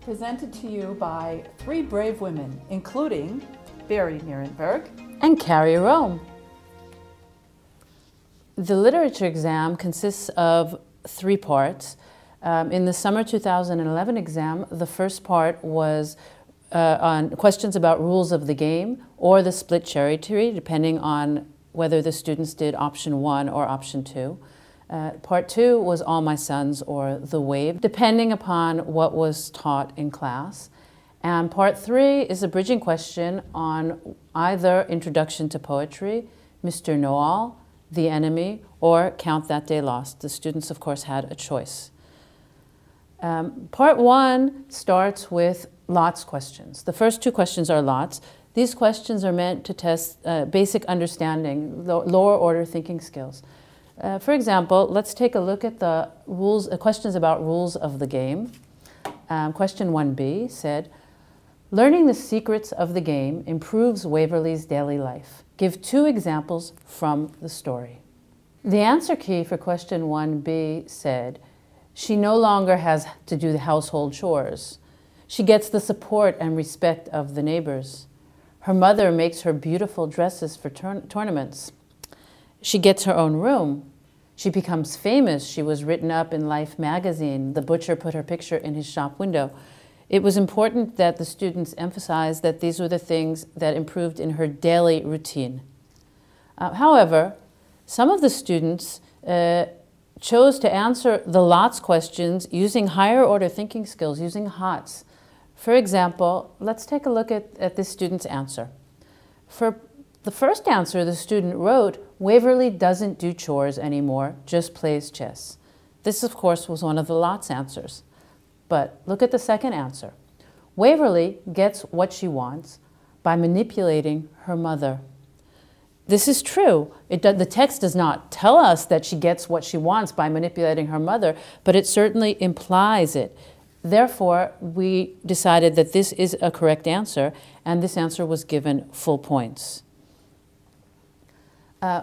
Presented to you by three brave women, including Barry Nierenberg and Carrie Rome. The literature exam consists of 3 parts. In the summer 2011 exam, the first part was on questions about rules of the game or the split cherry tree, depending on whether the students did option 1 or option 2. Part 2 was All My Sons or The Wave, depending upon what was taught in class. And part 3 is a bridging question on either Introduction to Poetry, Mr. Know-All, The Enemy, or Count That Day Lost. The students, of course, had a choice. Part 1 starts with lots questions. The first 2 questions are lots. These questions are meant to test basic understanding, lower order thinking skills. For example, let's take a look at the rules, questions about rules of the game. Question 1b said, learning the secrets of the game improves Waverly's daily life. Give 2 examples from the story. The answer key for question 1b said, she no longer has to do the household chores. She gets the support and respect of the neighbors. Her mother makes her beautiful dresses for tournaments. She gets her own room. She becomes famous. She was written up in Life magazine. The butcher put her picture in his shop window. It was important that the students emphasize that these were the things that improved in her daily routine. However, some of the students chose to answer the lots questions using higher order thinking skills, using HOTS. For example, let's take a look at this student's answer. For the first answer, the student wrote, Waverly doesn't do chores anymore, just plays chess. This, of course, was one of the lots answers. But look at the second answer. Waverly gets what she wants by manipulating her mother. This is true. The text does not tell us that she gets what she wants by manipulating her mother, but it certainly implies it. Therefore, we decided that this is a correct answer, and this answer was given full points.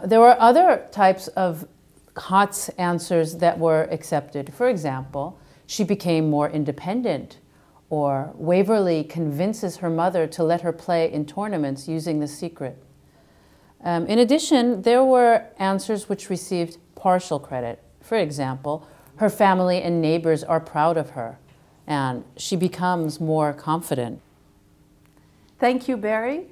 There were other types of HOTS answers that were accepted. For example, she became more independent, or Waverly convinces her mother to let her play in tournaments using the secret. In addition, there were answers which received partial credit. For example, her family and neighbors are proud of her, and she becomes more confident. Thank you, Barry.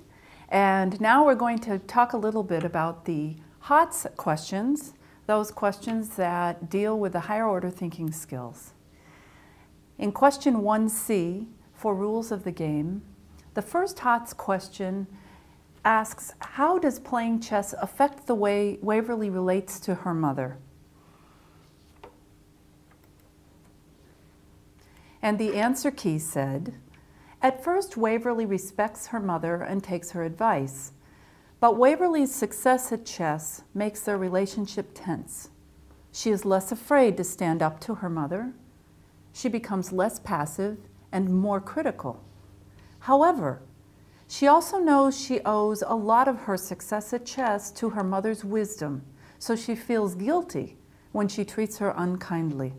And now we're going to talk a little bit about the HOTS questions, those questions that deal with the higher order thinking skills. In question 1c, for rules of the game, the first HOTS question asks, how does playing chess affect the way Waverly relates to her mother? And the answer key said, at first Waverly respects her mother and takes her advice, but Waverly's success at chess makes their relationship tense. She is less afraid to stand up to her mother. She becomes less passive and more critical. However, she also knows she owes a lot of her success at chess to her mother's wisdom, so she feels guilty when she treats her unkindly.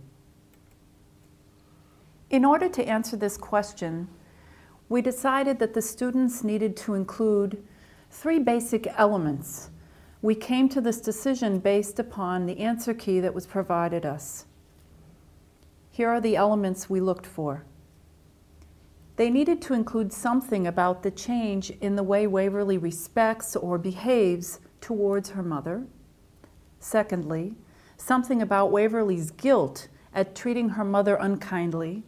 In order to answer this question, we decided that the students needed to include 3 basic elements. We came to this decision based upon the answer key that was provided us. Here are the elements we looked for. They needed to include something about the change in the way Waverly respects or behaves towards her mother. Secondly, something about Waverly's guilt at treating her mother unkindly.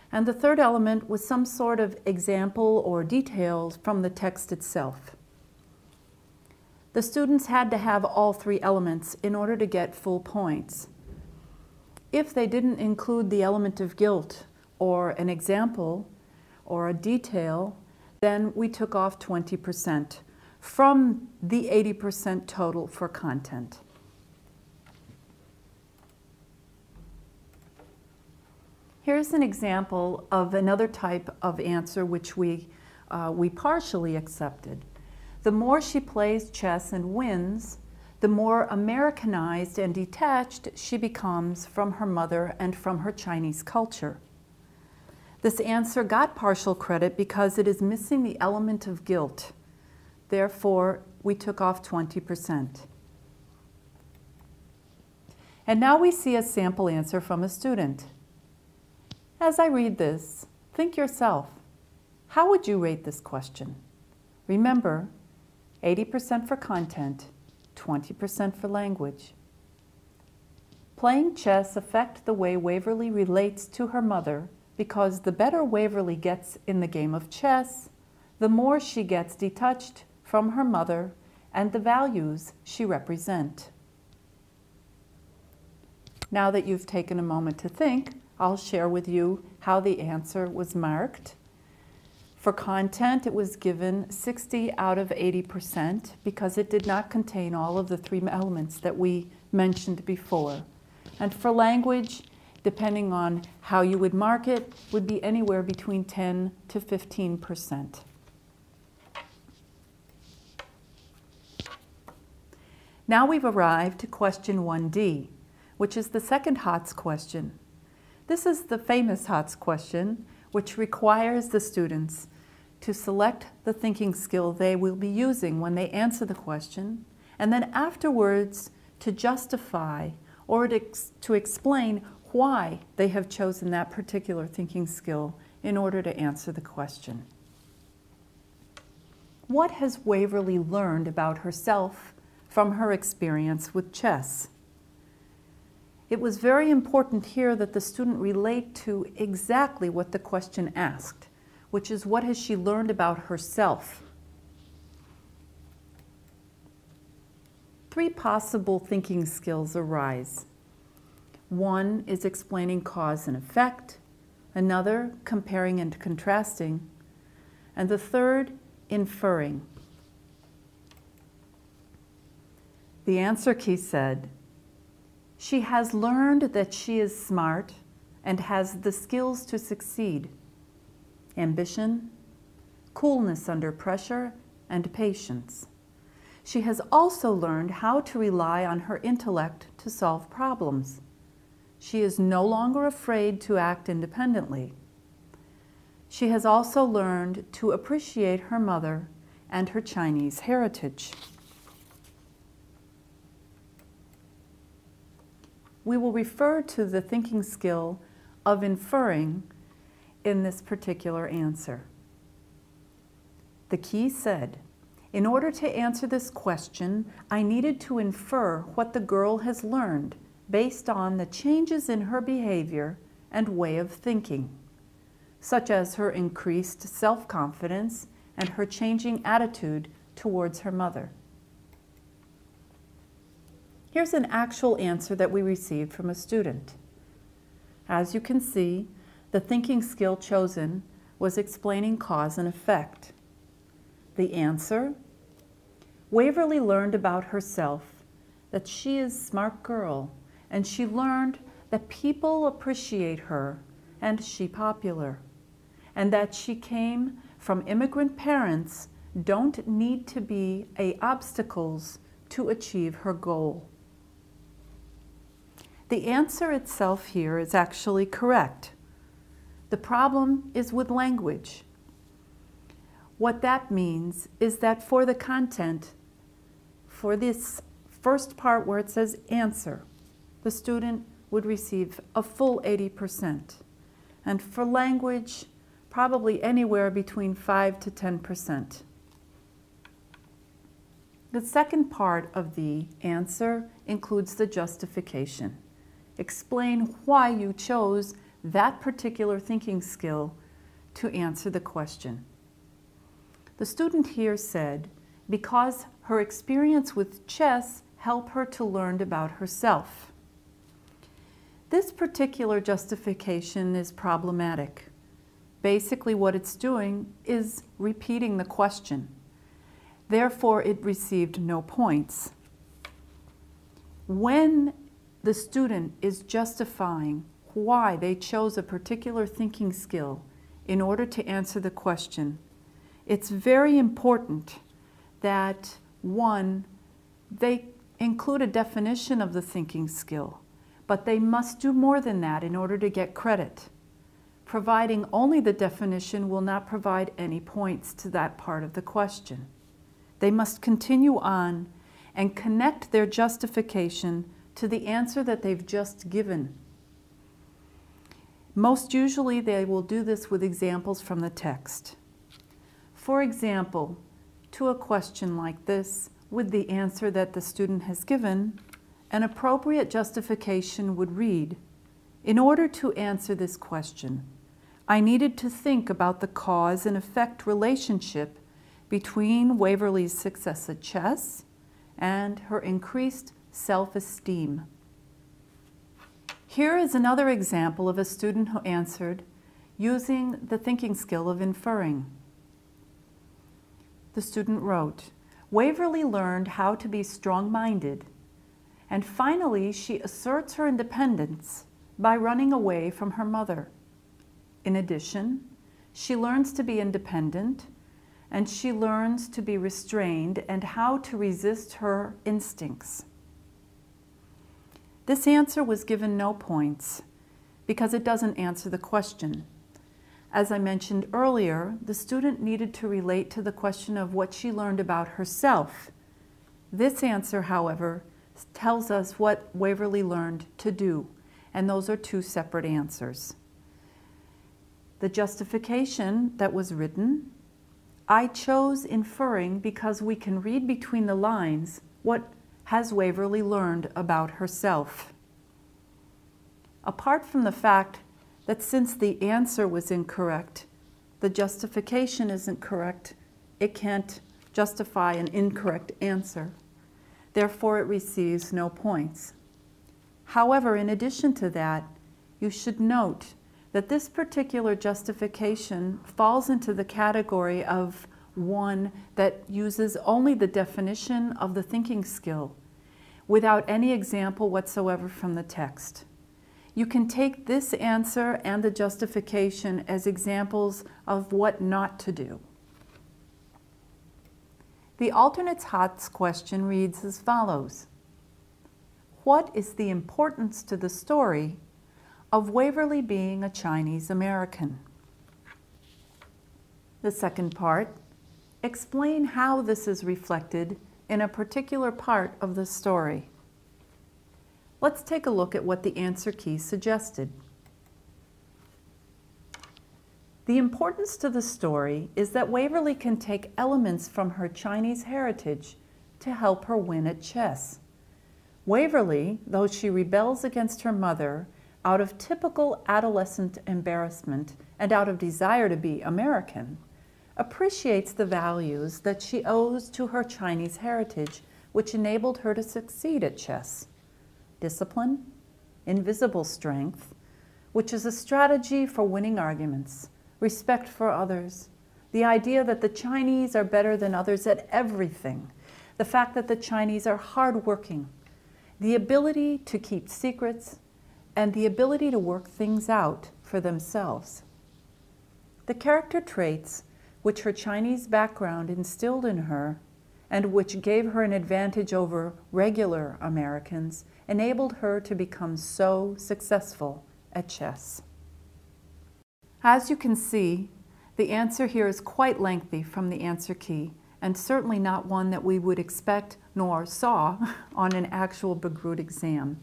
And the third element was some sort of example or details from the text itself. The students had to have all 3 elements in order to get full points. If they didn't include the element of guilt or an example or a detail, then we took off 20% from the 80% total for content. Here's an example of another type of answer which we partially accepted. The more she plays chess and wins, the more Americanized and detached she becomes from her mother and from her Chinese culture. This answer got partial credit because it is missing the element of guilt. Therefore, we took off 20%. And now we see a sample answer from a student. As I read this, think yourself, how would you rate this question? Remember, 80% for content, 20% for language. Playing chess affects the way Waverly relates to her mother because the better Waverly gets in the game of chess, the more she gets detached from her mother and the values she represents. Now that you've taken a moment to think, I'll share with you how the answer was marked. For content, it was given 60 out of 80% because it did not contain all of the 3 elements that we mentioned before. And for language, depending on how you would mark it, would be anywhere between 10 to 15%. Now we've arrived to question 1D, which is the second HOTS question. This is the famous HOTS question, which requires the students to select the thinking skill they will be using when they answer the question, and then afterwards to justify or to explain why they have chosen that particular thinking skill in order to answer the question. What has Waverly learned about herself from her experience with chess? It was very important here that the student relate to exactly what the question asked, which is what has she learned about herself? 3 possible thinking skills arise. One is explaining cause and effect, another comparing and contrasting, and the third inferring. The answer key said, she has learned that she is smart and has the skills to succeed. Ambition, coolness under pressure, and patience. She has also learned how to rely on her intellect to solve problems. She is no longer afraid to act independently. She has also learned to appreciate her mother and her Chinese heritage. We will refer to the thinking skill of inferring in this particular answer. The key said, in order to answer this question, I needed to infer what the girl has learned based on the changes in her behavior and way of thinking, such as her increased self-confidence and her changing attitude towards her mother. Here's an actual answer that we received from a student. As you can see, the thinking skill chosen was explaining cause and effect. The answer, Waverly learned about herself that she is a smart girl, and she learned that people appreciate her and she popular, and that she came from immigrant parents don't need to be obstacles to achieve her goal. The answer itself here is actually correct. The problem is with language. What that means is that for the content, for this first part where it says answer, the student would receive a full 80%. And for language, probably anywhere between 5 to 10%. The second part of the answer includes the justification. Explain why you chose that particular thinking skill to answer the question. The student here said, because her experience with chess helped her to learn about herself. This particular justification is problematic. Basically, what it's doing is repeating the question. Therefore, it received no points. When the student is justifying why they chose a particular thinking skill in order to answer the question, it's very important that, one, they include a definition of the thinking skill, but they must do more than that in order to get credit. providing only the definition will not provide any points to that part of the question. They must continue on and connect their justification to the answer that they've just given. Most usually they will do this with examples from the text. For example, to a question like this, with the answer that the student has given, an appropriate justification would read, "In order to answer this question, I needed to think about the cause and effect relationship between Waverly's success at chess and her increased self-esteem." Here is another example of a student who answered using the thinking skill of inferring. The student wrote, "Waverly learned how to be strong-minded, and finally she asserts her independence by running away from her mother. In addition, she learns to be independent, and she learns to be restrained and how to resist her instincts." This answer was given no points because it doesn't answer the question. As I mentioned earlier, the student needed to relate to the question of what she learned about herself. This answer, however, tells us what Waverly learned to do, and those are two separate answers. The justification that was written, "I chose inferring because we can read between the lines what has Waverly learned about herself." Apart from the fact that since the answer was incorrect, the justification isn't correct, it can't justify an incorrect answer. Therefore, it receives no points. However, in addition to that, you should note that this particular justification falls into the category of one that uses only the definition of the thinking skill without any example whatsoever from the text. You can take this answer and the justification as examples of what not to do. The alternate HOTS question reads as follows. What is the importance to the story of Waverly being a Chinese American? The second part, explain how this is reflected in a particular part of the story. Let's take a look at what the answer key suggested. The importance to the story is that Waverly can take elements from her Chinese heritage to help her win at chess. Waverly, though she rebels against her mother out of typical adolescent embarrassment and out of desire to be American, appreciates the values that she owes to her Chinese heritage, which enabled her to succeed at chess. Discipline, invisible strength, which is a strategy for winning arguments, respect for others, the idea that the Chinese are better than others at everything, the fact that the Chinese are hardworking, the ability to keep secrets, and the ability to work things out for themselves. The character traits which her Chinese background instilled in her and which gave her an advantage over regular Americans enabled her to become so successful at chess. As you can see, the answer here is quite lengthy from the answer key, and certainly not one that we would expect nor saw on an actual Bagrut exam.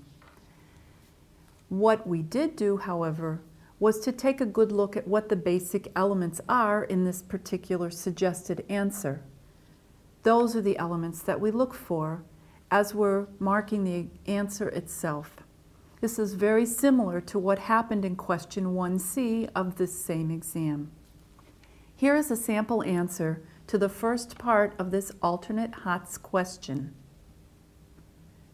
What we did do, however, was to take a good look at what the basic elements are in this particular suggested answer. Those are the elements that we look for as we're marking the answer itself. This is very similar to what happened in question 1C of this same exam. Here is a sample answer to the first part of this alternate HOTS question.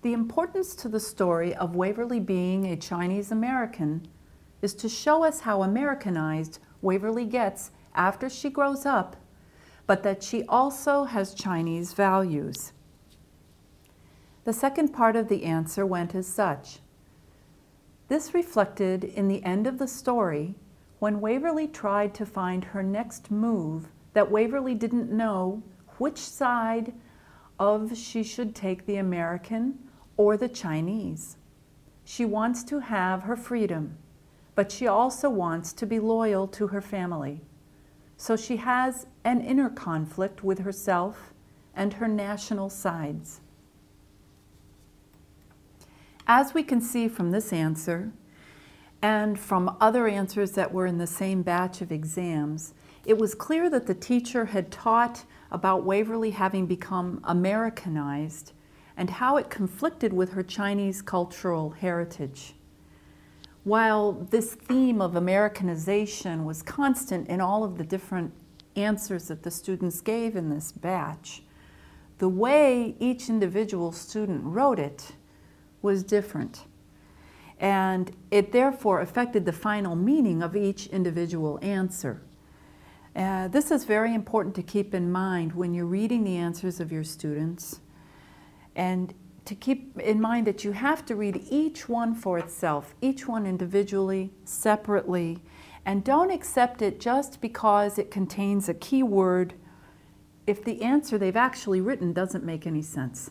The importance to the story of Waverly being a Chinese American is to show us how Americanized Waverly gets after she grows up, but that she also has Chinese values. The second part of the answer went as such. This reflected in the end of the story when Waverly tried to find her next move that Waverly didn't know which side of she should take, the American or the Chinese. She wants to have her freedom, but she also wants to be loyal to her family. So she has an inner conflict with herself and her national sides. As we can see from this answer, and from other answers that were in the same batch of exams, it was clear that the teacher had taught about Waverly having become Americanized and how it conflicted with her Chinese cultural heritage. While this theme of Americanization was constant in all of the different answers that the students gave in this batch, the way each individual student wrote it was different. And it therefore affected the final meaning of each individual answer. This is very important to keep in mind when you're reading the answers of your students, and to keep in mind that you have to read each one for itself, each one individually, separately, and don't accept it just because it contains a key word if the answer they've actually written doesn't make any sense.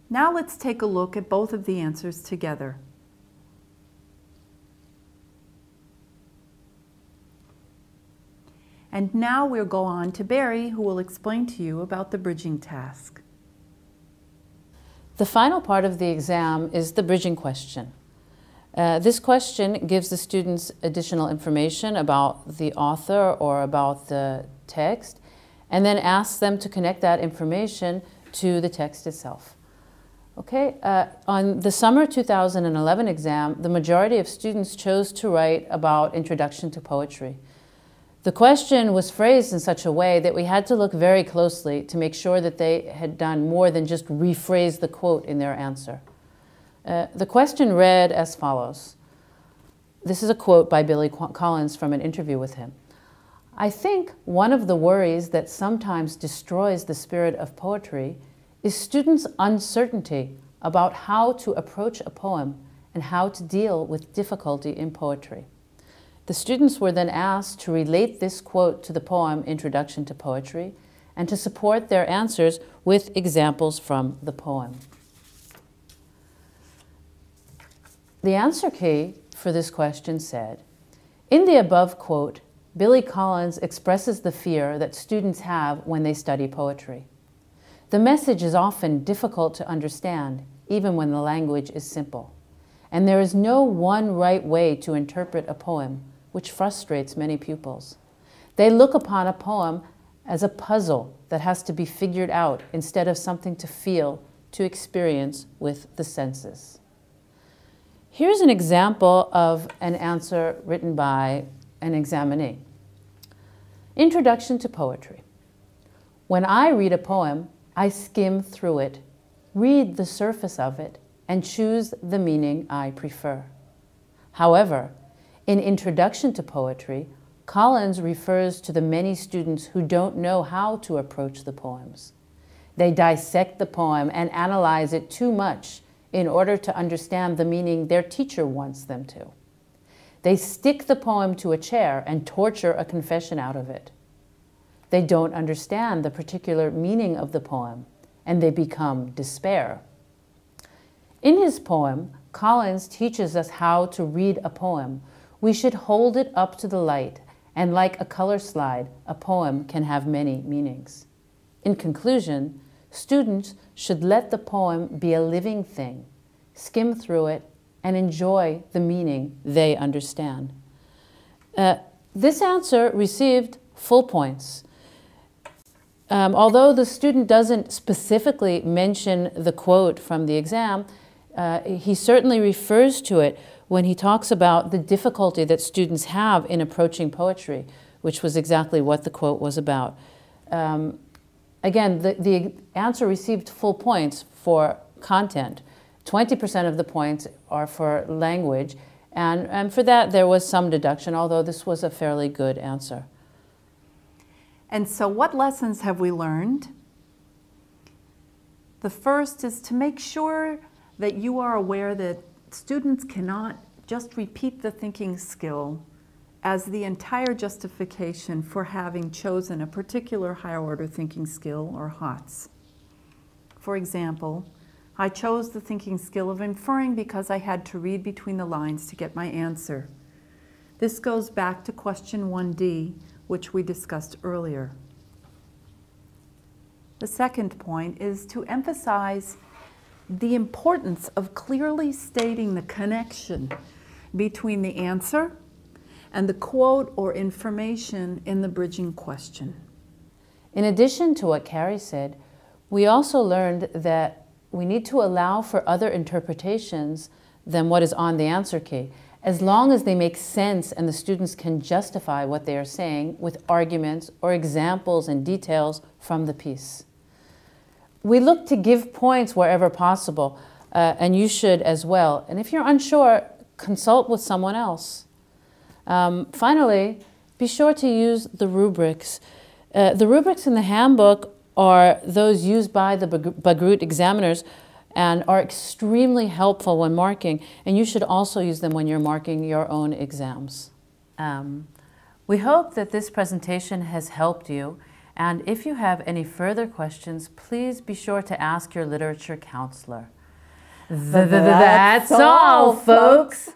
Now let's take a look at both of the answers together. And now we'll go on to Barry, who will explain to you about the bridging task. The final part of the exam is the bridging question. This question gives the students additional information about the author or about the text, and then asks them to connect that information to the text itself. Okay, on the summer 2011 exam, the majority of students chose to write about Introduction to Poetry. The question was phrased in such a way that we had to look very closely to make sure that they had done more than just rephrase the quote in their answer. The question read as follows. This is a quote by Billy Collins from an interview with him. "I think one of the worries that sometimes destroys the spirit of poetry is students' uncertainty about how to approach a poem and how to deal with difficulty in poetry." The students were then asked to relate this quote to the poem Introduction to Poetry and to support their answers with examples from the poem. The answer key for this question said, "In the above quote, Billy Collins expresses the fear that students have when they study poetry. The message is often difficult to understand, even when the language is simple. And there is no one right way to interpret a poem, which frustrates many pupils. They look upon a poem as a puzzle that has to be figured out instead of something to feel, to experience with the senses." Here's an example of an answer written by an examinee. Introduction to Poetry. "When I read a poem, I skim through it, read the surface of it, and choose the meaning I prefer. However, in Introduction to Poetry, Collins refers to the many students who don't know how to approach the poems. They dissect the poem and analyze it too much in order to understand the meaning their teacher wants them to. They stick the poem to a chair and torture a confession out of it. They don't understand the particular meaning of the poem, and they become despair." In his poem, Collins teaches us how to read a poem. We should hold it up to the light, and like a color slide, a poem can have many meanings. In conclusion, students should let the poem be a living thing, skim through it, and enjoy the meaning they understand. This answer received full points. Although the student doesn't specifically mention the quote from the exam, he certainly refers to it when he talks about the difficulty that students have in approaching poetry, which was exactly what the quote was about. Again, the answer received full points for content. 20% of the points are for language, and for that there was some deduction, although this was a fairly good answer. And so what lessons have we learned? The first is to make sure that you are aware that students cannot just repeat the thinking skill as the entire justification for having chosen a particular higher order thinking skill or HOTS. For example, I chose the thinking skill of inferring because I had to read between the lines to get my answer. This goes back to question 1D, which we discussed earlier. The second point is to emphasize the importance of clearly stating the connection between the answer and the quote or information in the bridging question. In addition to what Carrie said, we also learned that we need to allow for other interpretations than what is on the answer key, as long as they make sense and the students can justify what they are saying with arguments or examples and details from the piece. We look to give points wherever possible, and you should as well. And if you're unsure, consult with someone else. Finally, be sure to use the rubrics. The rubrics in the handbook are those used by the Bagrut examiners and are extremely helpful when marking, and you should also use them when you're marking your own exams. We hope that this presentation has helped you, and if you have any further questions, please be sure to ask your literature counselor. That's all, folks!